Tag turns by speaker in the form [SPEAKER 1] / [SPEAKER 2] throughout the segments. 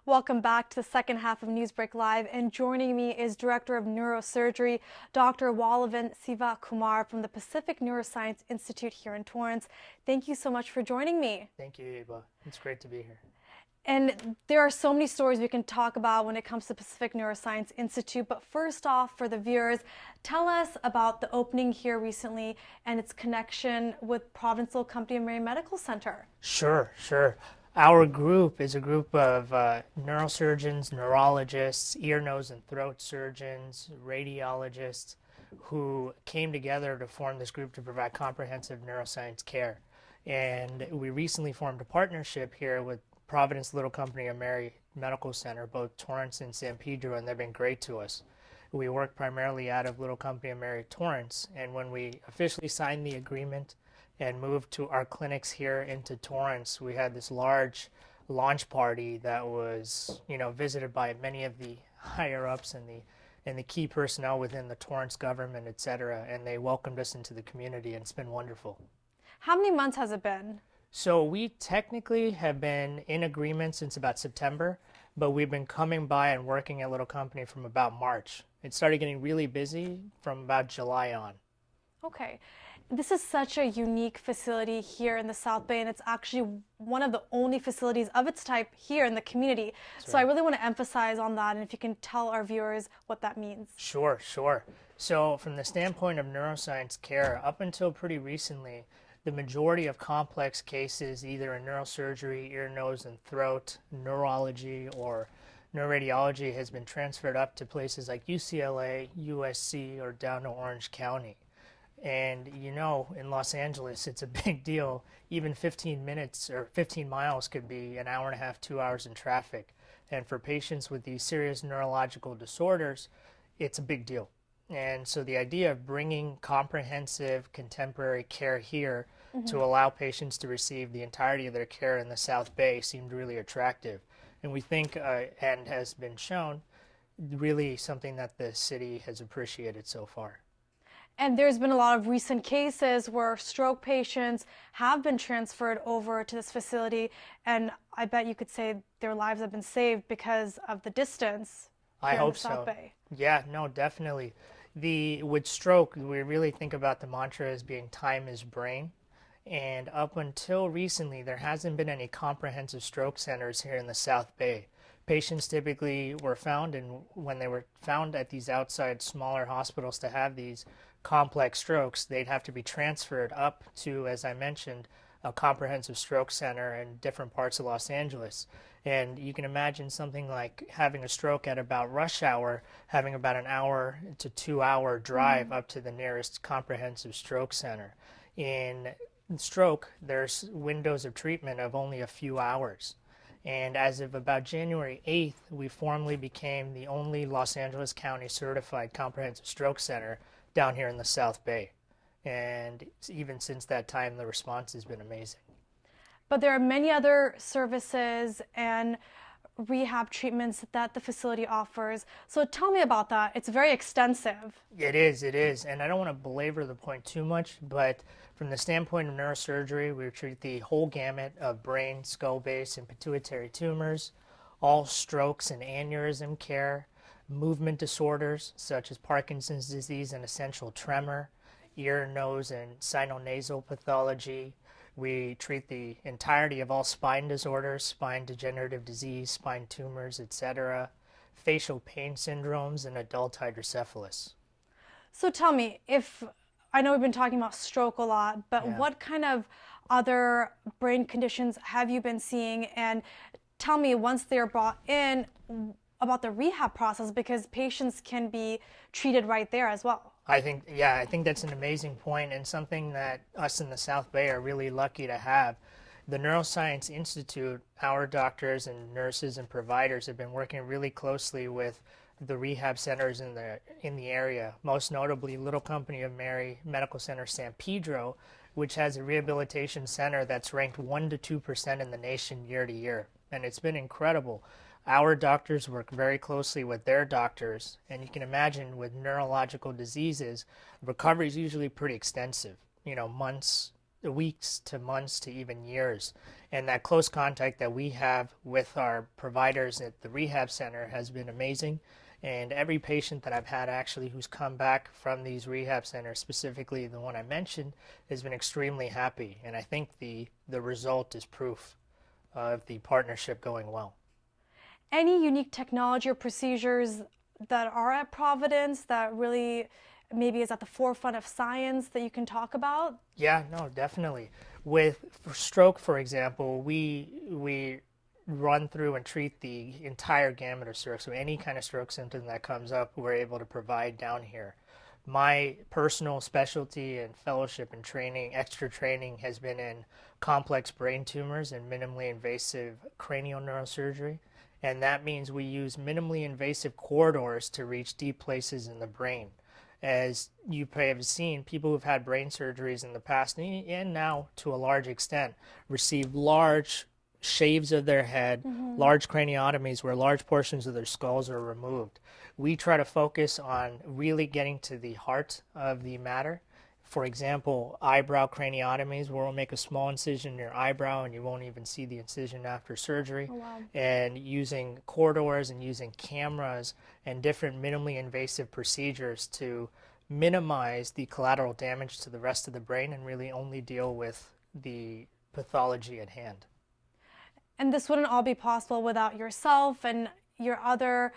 [SPEAKER 1] Welcome back to the second half of NewsBreak Live, and joining me is Director of Neurosurgery, Dr. Walavan Sivakumar from the Pacific Neuroscience Institute here in Torrance. Thank you so much for joining me.
[SPEAKER 2] Thank you, Eva. It's great to be here.
[SPEAKER 1] And there are so many stories we can talk about when it comes to Pacific Neuroscience Institute, but first off, for the viewers, tell us about the opening here recently and its connection with Providence Little Company of Mary Medical Center.
[SPEAKER 2] Sure. Our group is a group of neurosurgeons, neurologists, ear, nose, and throat surgeons, radiologists who came together to form this group to provide comprehensive neuroscience care. And we recently formed a partnership here with Providence Little Company of Mary Medical Center, both Torrance and San Pedro, and they've been great to us. We work primarily out of Little Company of Mary Torrance, and when we officially signed the agreement and moved to our clinics here into Torrance, we had this large launch party that was, visited by many of the higher ups and the key personnel within the Torrance government, etc. And they welcomed us into the community, and it's been wonderful.
[SPEAKER 1] How many months has it been?
[SPEAKER 2] So we technically have been in agreement since about September, but we've been coming by and working at Little Company from about March. It started getting really busy from about July on.
[SPEAKER 1] Okay. This is such a unique facility here in the South Bay, and it's actually one of the only facilities of its type here in the community. So I really want to emphasize on that, and if you can tell our viewers what that means.
[SPEAKER 2] Sure. So from the standpoint of neuroscience care, up until pretty recently, the majority of complex cases, either in neurosurgery, ear, nose, and throat, neurology, or neuroradiology, has been transferred up to places like UCLA, USC, or down to Orange County. And in Los Angeles, it's a big deal. Even 15 minutes or 15 miles could be an hour and a half, 2 hours in traffic. And for patients with these serious neurological disorders, it's a big deal. And so the idea of bringing comprehensive contemporary care here to allow patients to receive the entirety of their care in the South Bay seemed really attractive. And we think, and has been shown, really something that the city has appreciated so far.
[SPEAKER 1] And there's been a lot of recent cases where stroke patients have been transferred over to this facility, and I bet you could say their lives have been saved because of the distance here in the South Bay.
[SPEAKER 2] Yeah, no, definitely. With stroke, we really think about the mantra as being time is brain. And up until recently, there hasn't been any comprehensive stroke centers here in the South Bay. Patients typically were found, and when they were found at these outside smaller hospitals to have these complex strokes, they'd have to be transferred up to, as I mentioned, a comprehensive stroke center in different parts of Los Angeles. And you can imagine something like having a stroke at about rush hour, having about an hour to 2 hour drive up to the nearest comprehensive stroke center. In stroke, there's windows of treatment of only a few hours. And as of about January 8th, we formally became the only Los Angeles County certified comprehensive stroke center down here in the South Bay. And even since that time, the response has been amazing.
[SPEAKER 1] But there are many other services and rehab treatments that the facility offers. So tell me about that. It's very extensive.
[SPEAKER 2] It is. And I don't want to belabor the point too much, but from the standpoint of neurosurgery, we treat the whole gamut of brain, skull base, and pituitary tumors, all strokes and aneurysm care, movement disorders such as Parkinson's disease and essential tremor, ear, nose, and sinonasal pathology. We treat the entirety of all spine disorders, spine degenerative disease, spine tumors, etc., facial pain syndromes, and adult hydrocephalus.
[SPEAKER 1] So tell me, I know we've been talking about stroke a lot, but what kind of other brain conditions have you been seeing? And tell me, once they're brought in, about the rehab process, because patients can be treated right there as well.
[SPEAKER 2] I think that's an amazing point, and something that us in the South Bay are really lucky to have. The Neuroscience Institute, our doctors and nurses and providers have been working really closely with the rehab centers in the area, most notably Little Company of Mary Medical Center San Pedro, which has a rehabilitation center that's ranked 1% to 2% in the nation year to year. And it's been incredible. Our doctors work very closely with their doctors, and you can imagine with neurological diseases, recovery is usually pretty extensive, months, weeks to months to even years. And that close contact that we have with our providers at the rehab center has been amazing. And every patient that I've had actually who's come back from these rehab centers, specifically the one I mentioned, has been extremely happy. And I think the result is proof of the partnership going well.
[SPEAKER 1] Any unique technology or procedures that are at Providence that really maybe is at the forefront of science that you can talk about?
[SPEAKER 2] Yeah, no, definitely. With stroke, for example, we run through and treat the entire gamut of stroke. So any kind of stroke symptom that comes up, we're able to provide down here. My personal specialty and fellowship and training, extra training, has been in complex brain tumors and minimally invasive cranial neurosurgery. And that means we use minimally invasive corridors to reach deep places in the brain. As you may have seen, people who've had brain surgeries in the past and now to a large extent receive large shaves of their head, large craniotomies where large portions of their skulls are removed. We try to focus on really getting to the heart of the matter. For example, eyebrow craniotomies, where we'll make a small incision in your eyebrow and you won't even see the incision after surgery.
[SPEAKER 1] Oh, wow.
[SPEAKER 2] And using corridors and using cameras and different minimally invasive procedures to minimize the collateral damage to the rest of the brain and really only deal with the pathology at hand.
[SPEAKER 1] And this wouldn't all be possible without yourself and your other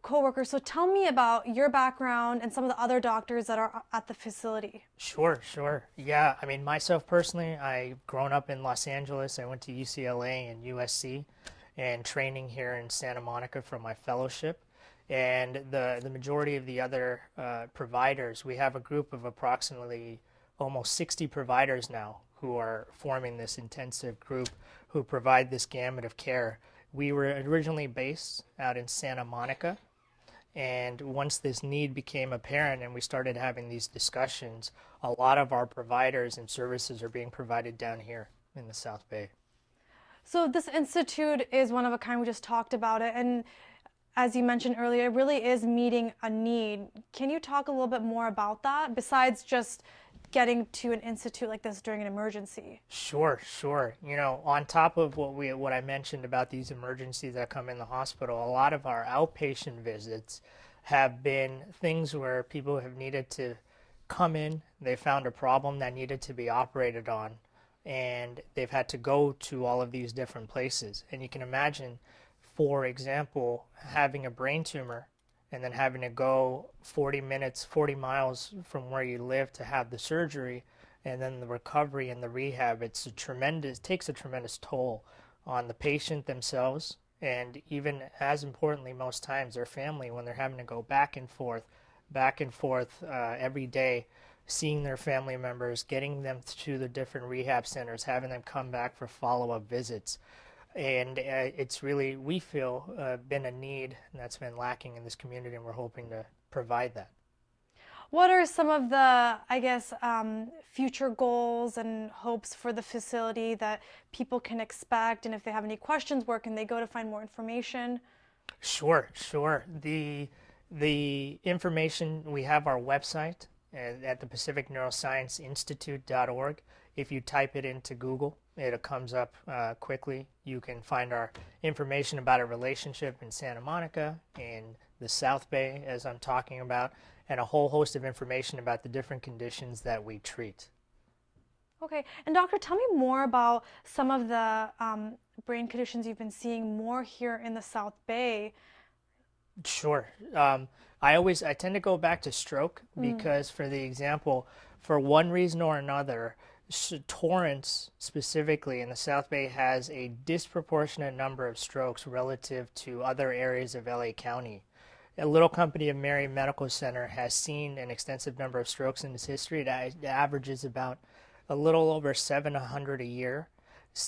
[SPEAKER 1] co-workers. So tell me about your background and some of the other doctors that are at the facility.
[SPEAKER 2] Sure. Yeah, I mean, myself personally, I've grown up in Los Angeles. I went to UCLA and USC and training here in Santa Monica for my fellowship. And the majority of the other providers, we have a group of approximately almost 60 providers now who are forming this intensive group who provide this gamut of care. We were originally based out in Santa Monica, and once this need became apparent and we started having these discussions, a lot of our providers and services are being provided down here in the South Bay.
[SPEAKER 1] So this institute is one of a kind. We just talked about it, and as you mentioned earlier, it really is meeting a need. Can you talk a little bit more about that, besides just getting to an institute like this during an emergency?
[SPEAKER 2] Sure. You know, on top of what I mentioned about these emergencies that come in the hospital, a lot of our outpatient visits have been things where people have needed to come in, they found a problem that needed to be operated on, and they've had to go to all of these different places. And you can imagine, for example, having a brain tumor and then having to go 40 miles from where you live to have the surgery, and then the recovery and the rehab, it takes a tremendous toll on the patient themselves, and even as importantly, most times their family, when they're having to go back and forth every day, seeing their family members, getting them to the different rehab centers, having them come back for follow-up visits. And it's really, we feel, been a need that's been lacking in this community, and we're hoping to provide that.
[SPEAKER 1] What are some of the, future goals and hopes for the facility that people can expect? And if they have any questions, where can they go to find more information?
[SPEAKER 2] Sure. The information, we have our website at the Pacific Neuroscience Institute.org. If you type it into Google, it comes up quickly. You can find our information about a relationship in Santa Monica, in the South Bay, as I'm talking about, and a whole host of information about the different conditions that we treat.
[SPEAKER 1] Okay, and doctor, tell me more about some of the brain conditions you've been seeing more here in the South Bay.
[SPEAKER 2] Sure. I tend to go back to stroke because, for the example, for one reason or another, Torrance specifically in the South Bay has a disproportionate number of strokes relative to other areas of LA County. A little company of Mary Medical Center has seen an extensive number of strokes in its history. It averages about a little over 700 a year.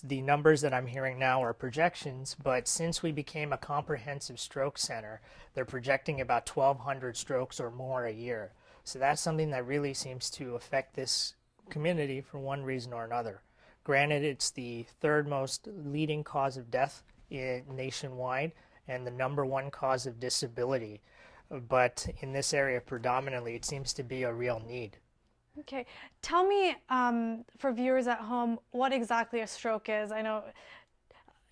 [SPEAKER 2] The numbers that I'm hearing now are projections, but since we became a comprehensive stroke center, they're projecting about 1,200 strokes or more a year. So that's something that really seems to affect this community for one reason or another. Granted, it's the third most leading cause of death nationwide and the number one cause of disability, but in this area predominantly it seems to be a real need.
[SPEAKER 1] Okay, tell me, for viewers at home, what exactly a stroke is. I know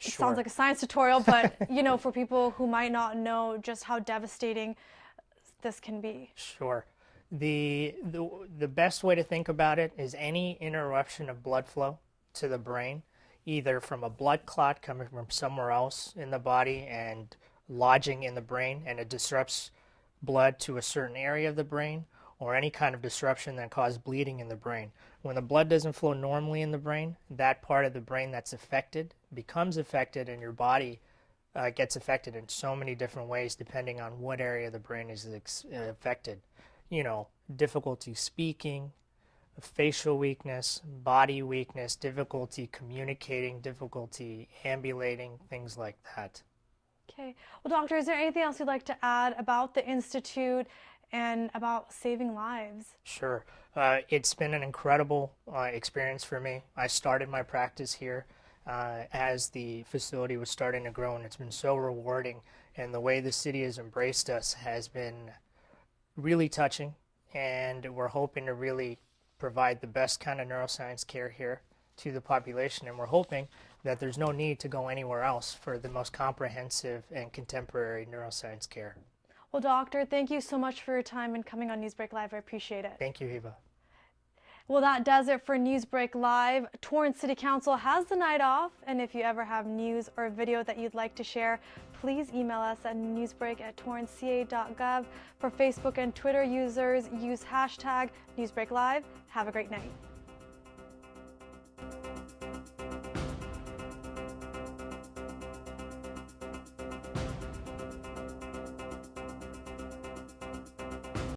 [SPEAKER 1] it sounds like a science tutorial, but for people who might not know just how devastating this can be.
[SPEAKER 2] Sure. The best way to think about it is any interruption of blood flow to the brain, either from a blood clot coming from somewhere else in the body and lodging in the brain, and it disrupts blood to a certain area of the brain, or any kind of disruption that causes bleeding in the brain. When the blood doesn't flow normally in the brain, that part of the brain that's affected becomes affected, and your body gets affected in so many different ways depending on what area of the brain is affected. Difficulty speaking, facial weakness, body weakness, difficulty communicating, difficulty ambulating, things like that.
[SPEAKER 1] Okay. Well, doctor, is there anything else you'd like to add about the Institute and about saving lives?
[SPEAKER 2] Sure. It's been an incredible experience for me. I started my practice here as the facility was starting to grow, and it's been so rewarding. And the way the city has embraced us has been really touching, and we're hoping to really provide the best kind of neuroscience care here to the population, and we're hoping that there's no need to go anywhere else for the most comprehensive and contemporary neuroscience care.
[SPEAKER 1] Well, doctor, thank you so much for your time and coming on NEWSBREAK Live. I appreciate it.
[SPEAKER 2] Thank you, Eva.
[SPEAKER 1] Well, that does it for NEWSBREAK Live. Torrance City Council has the night off, and if you ever have news or video that you'd like to share, please email us at newsbreak@torranceca.gov. For Facebook and Twitter users, use hashtag NEWSBREAK Live. Have a great night.